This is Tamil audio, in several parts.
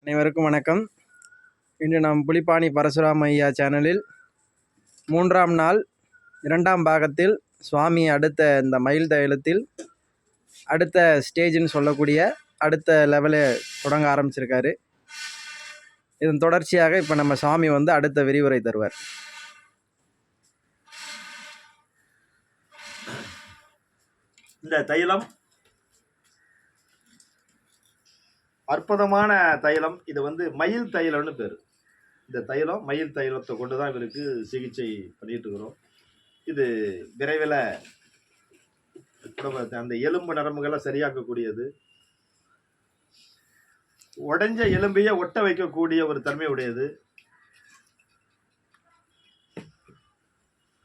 அனைவருக்கும் வணக்கம். இன்று நாம் புலிப்பாணி பரசுராம ஐயா சேனலில் 3ஆம் நாள் 2ஆம் பாகத்தில் சுவாமி அடுத்த இந்த மயில் தைலத்தில் அடுத்த ஸ்டேஜ்னு சொல்லக்கூடிய அடுத்த லெவலை தொடங்க ஆரம்பிச்சிருக்காரு. இதன் தொடர்ச்சியாக இப்போ நம்ம சுவாமி அடுத்த விரிவுரை தருவார். இந்த தைலம் அற்புதமான தைலம். இது மயில் தைலம்னு பேர். இந்த தைலம் மயில் தைலத்தை கொண்டு தான் இவருக்கு சிகிச்சை பண்ணிட்டு இருக்கிறோம். இது விரைவில் அந்த எலும்பு நரம்புகளை சரியாக்கக்கூடியது. உடைஞ்ச எலும்பையே ஒட்ட வைக்கக்கூடிய ஒரு தன்மை உடையது.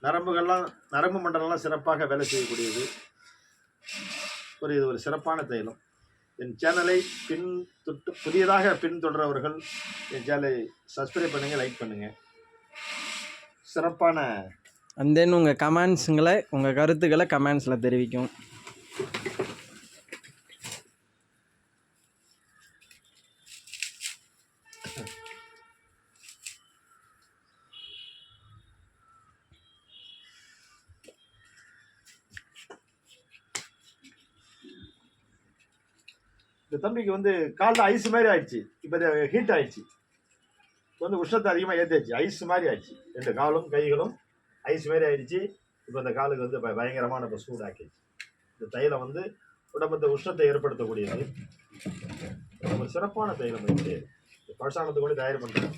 நரம்பு மண்டலம்லாம் சிறப்பாக வேலை செய்யக்கூடியது. இது ஒரு சிறப்பான தைலம். என் சேனலை புதியதாக பின்தொடர்றவர்கள் என் சேனலை சப்ஸ்கிரைப் பண்ணுங்கள், லைக் பண்ணுங்கள். சிறப்பான அண்ட் தென் உங்கள் கமெண்ட்ஸுங்களை உங்கள் கருத்துக்களை கமெண்ட்ஸில் தெரிவிக்கும். இந்த தம்பிக்கு காலில் ஐஸ் மாதிரி ஆயிடுச்சு. இப்போ ஹீட் ஆயிடுச்சு. உஷ்ணத்தை அதிகமாக ஏற்றிடுச்சு. ஐஸ் மாதிரி ஆயிடுச்சு. 2 காலும் கைகளும் ஐஸ் மாதிரி ஆயிடுச்சு. இப்போ இந்த காலுக்கு பயங்கரமான இப்போ சூடாக்கிடுச்சு. இந்த தைலம் உடம்புல உஷ்ணத்தை ஏற்படுத்தக்கூடியது. ஒரு சிறப்பான தைலம். பழசானத்தை கூட தயார் பண்ணுறோம்.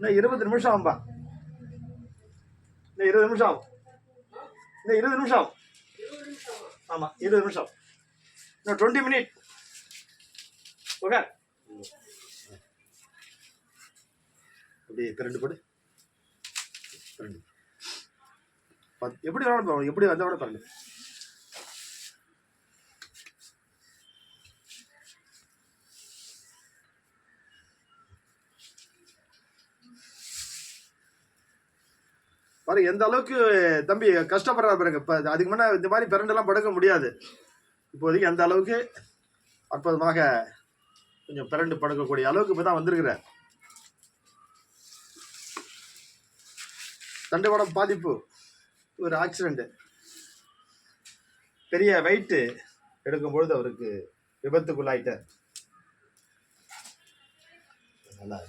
இன்னும் 20 நிமிஷம் ஆகும்பா. இன்னும் 20 நிமிஷம் ஆகும். இன்னும் 20 நிமிஷம் ஆகும். ஆமாம், 20 நிமிஷம். இன்னும் 20 மினிட். ஓகே, அப்படி 2 படு. 2 எப்படி வேணாலும் எப்படி வந்த கூட பாருங்க. பாருங்க எந்த அளவுக்கு தம்பி கஷ்டப்படுறா பாருங்க. இப்போ அதுக்கு முன்னே இந்த மாதிரி பிரண்டெல்லாம் படுக்க முடியாது. இப்போதைக்கு எந்த அளவுக்கு அற்புதமாக கொஞ்சம் பிரண்டு படுக்கக்கூடிய அளவுக்கு இப்போ தான் வந்திருக்கிறார். தண்டுவடம் பாதிப்பு, ஒரு ஆக்சிடென்ட், பெரிய வெயிட்டு எடுக்கும்பொழுது அவருக்கு விபத்துக்குள்ளாயிட்டார். நல்லா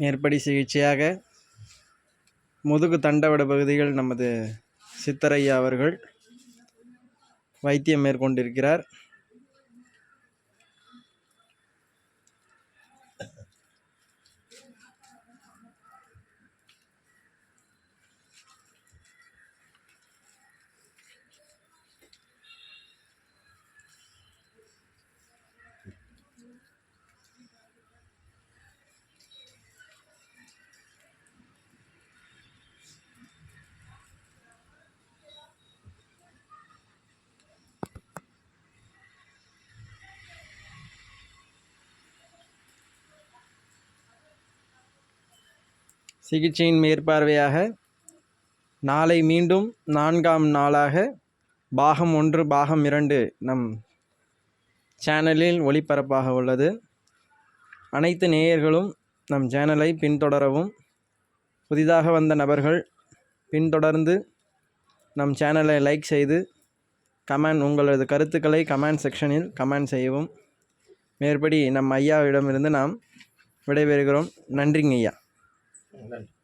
மேற்படி சிகிச்சையாக முதுகு தண்டவட பகுதிகள் நமது சித்தரையா அவர்கள் வைத்தியம் மேற்கொண்டிருக்கிறார். சிகிச்சையின் மேற்பார்வையாக நாளை மீண்டும் 4ஆம் நாளாக பாகம் 1 பாகம் 2 நம் சேனலில் ஒளிபரப்பாக உள்ளது. அனைத்து நேயர்களும் நம் சேனலை பின்தொடரவும், புதிதாக வந்த நபர்கள் பின்தொடர்ந்து நம் சேனலை லைக் செய்து உங்களது கருத்துக்களை கமெண்ட் செக்ஷனில் கமெண்ட் செய்யவும். மேற்படி நம் ஐயாவிடமிருந்து நாம் விடைபெறுகிறோம். நன்றிங்க ஐயா. நன்றி.